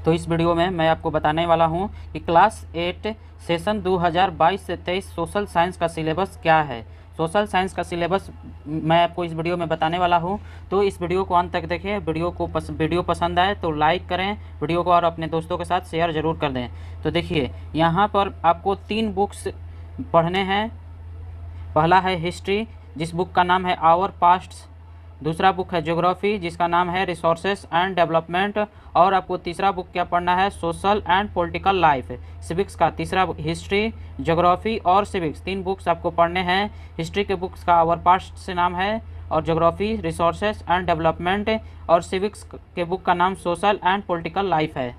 तो इस वीडियो में मैं आपको बताने वाला हूं कि क्लास 8 सेशन 2022 से 23 सोशल साइंस का सिलेबस क्या है। सोशल साइंस का सिलेबस मैं आपको इस वीडियो में बताने वाला हूं, तो इस वीडियो को अंत तक देखें। वीडियो पसंद आए तो लाइक करें वीडियो को और अपने दोस्तों के साथ शेयर ज़रूर कर दें। तो देखिए, यहाँ पर आपको 3 बुक्स पढ़ने हैं। पहला है हिस्ट्री, जिस बुक का नाम है आवर पास्ट। दूसरा बुक है ज्योग्राफी, जिसका नाम है रिसोर्सेस एंड डेवलपमेंट। और आपको तीसरा बुक क्या पढ़ना है, social and political life. Civics का तीसरा हिस्ट्री, ज्योग्राफी और सिविक्स 3 बुक्स आपको पढ़ने हैं। हिस्ट्री के बुक्स का आवर पास्ट से नाम है, और ज्योग्राफी रिसोर्सेस एंड डेवलपमेंट, और सिविक्स के बुक का नाम सोशल एंड पॉलिटिकल लाइफ है।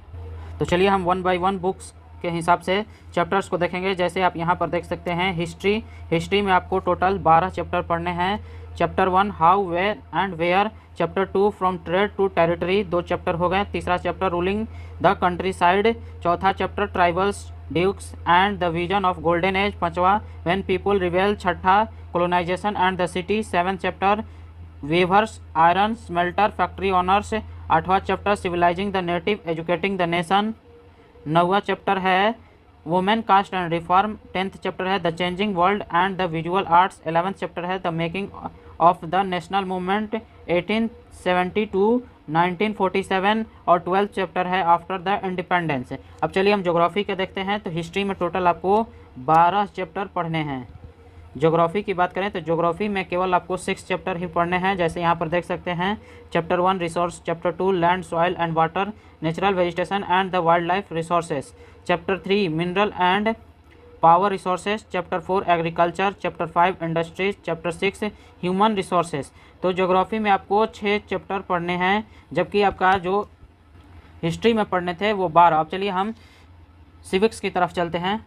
तो चलिए हम 1 बाय 1 बुक्स के हिसाब से चैप्टर्स को देखेंगे। जैसे आप यहाँ पर देख सकते हैं हिस्ट्री में आपको टोटल 12 चैप्टर पढ़ने हैं। Chapter 1 how, where and where. Chapter 2 from trade to territory, 2 chapter हो गए। तीसरा chapter ruling the countryside. चौथा chapter tribals, dukes and the vision of golden age. पांचवा व्हेन पीपल रिवेल। छठा colonisation and the city. 7 chapter weavers, iron smelter, factory owners. 8वां chapter civilising the native, educating the nation. 9वां chapter है women caste and reform. 10th chapter है the changing world and the visual arts. 11th chapter है the making of the national movement 1870 to 1947। और 12th chapter है after the independence. अब चलिए हम geography के देखते हैं। तो हिस्ट्री में टोटल आपको 12 चैप्टर पढ़ने हैं। ज्योग्राफी की बात करें तो ज्योग्राफी में केवल आपको 6 चैप्टर ही पढ़ने हैं। जैसे यहाँ पर देख सकते हैं, chapter 1 resource, chapter 2 land soil and water, natural vegetation and the wild life resources, chapter 3 mineral and power resources, chapter 4 agriculture, chapter 5 industries, chapter 6 human resources. तो ज्योग्राफी में आपको 6 चैप्टर पढ़ने हैं, जबकि आपका जो हिस्ट्री में पढ़ने थे वो 12। अब चलिए हम सिविक्स की तरफ चलते हैं।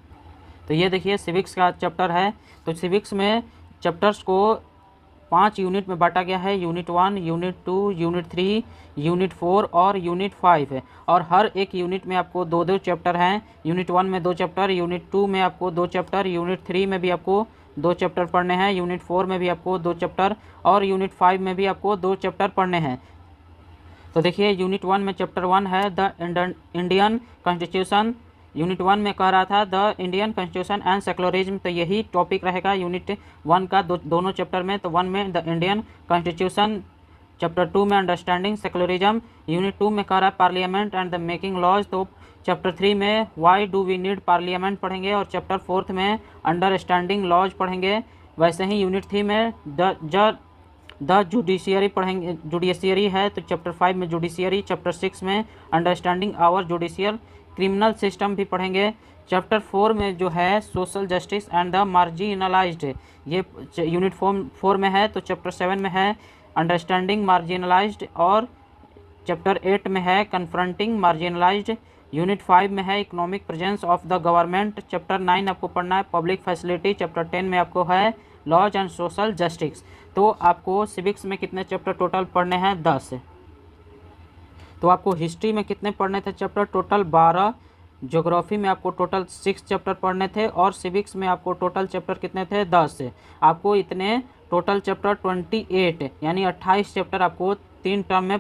तो ये देखिए सिविक्स का चैप्टर है। तो सिविक्स में चैप्टर्स को 5 यूनिट में बांटा गया है। यूनिट 1, यूनिट 2, यूनिट 3, यूनिट 4 और यूनिट 5 है। और हर एक यूनिट में आपको 2-2 चैप्टर हैं। यूनिट 1 में 2 चैप्टर, यूनिट 2 में आपको 2 चैप्टर, यूनिट 3 में भी आपको 2 चैप्टर पढ़ने हैं, यूनिट 4 में भी आपको 2 चैप्टर, और यूनिट 5 में भी आपको 2 चैप्टर पढ़ने हैं। तो देखिए, यूनिट 1 में चैप्टर 1 है द इंडियन कॉन्स्टिट्यूशन। यूनिट 1 में कह रहा था the Indian constitution and secularism, तो यही टॉपिक रहेगा यूनिट 1 का दोनों चैप्टर में। तो 1 में द इंडियन कॉन्स्टिट्यूशन, चैप्टर 2 में अंडरस्टैंडिंग सेक्युलरिज्म। यूनिट 2 में कह रहा है parliament and the making laws, तो चैप्टर 3 में why do we need parliament पढ़ेंगे, और चैप्टर 4 में अंडरस्टैंडिंग लॉज पढ़ेंगे। वैसे ही यूनिट 3 में द जुडिशियरी पढ़ेंगे, जुडिशियरी है तो चैप्टर 5 में जुडिशियरी, चैप्टर 6 में understanding our judicial criminal system भी पढ़ेंगे। चैप्टर 4 में जो है social justice and the marginalised, ये यूनिट 4 में है। तो चैप्टर 7 में है अंडरस्टैंडिंग मार्जिनलाइज्ड, और चैप्टर 8 में है कन्फ्रंटिंग मार्जिनलाइज्ड। यूनिट 5 में है economic presence of the government. Chapter 9 आपको पढ़ना है पब्लिक फैसिलिटी। चैप्टर 10 में आपको है लॉज एंड सोशल जस्टिस। तो आपको सिविक्स में कितने चैप्टर टोटल पढ़ने हैं, 10। तो आपको हिस्ट्री में कितने पढ़ने थे चैप्टर, टोटल 12। ज्योग्राफी में आपको टोटल 6 चैप्टर पढ़ने थे, और सिविक्स में आपको टोटल चैप्टर कितने थे, 10। आपको इतने टोटल चैप्टर 28 यानी 28 चैप्टर आपको 3 टर्म में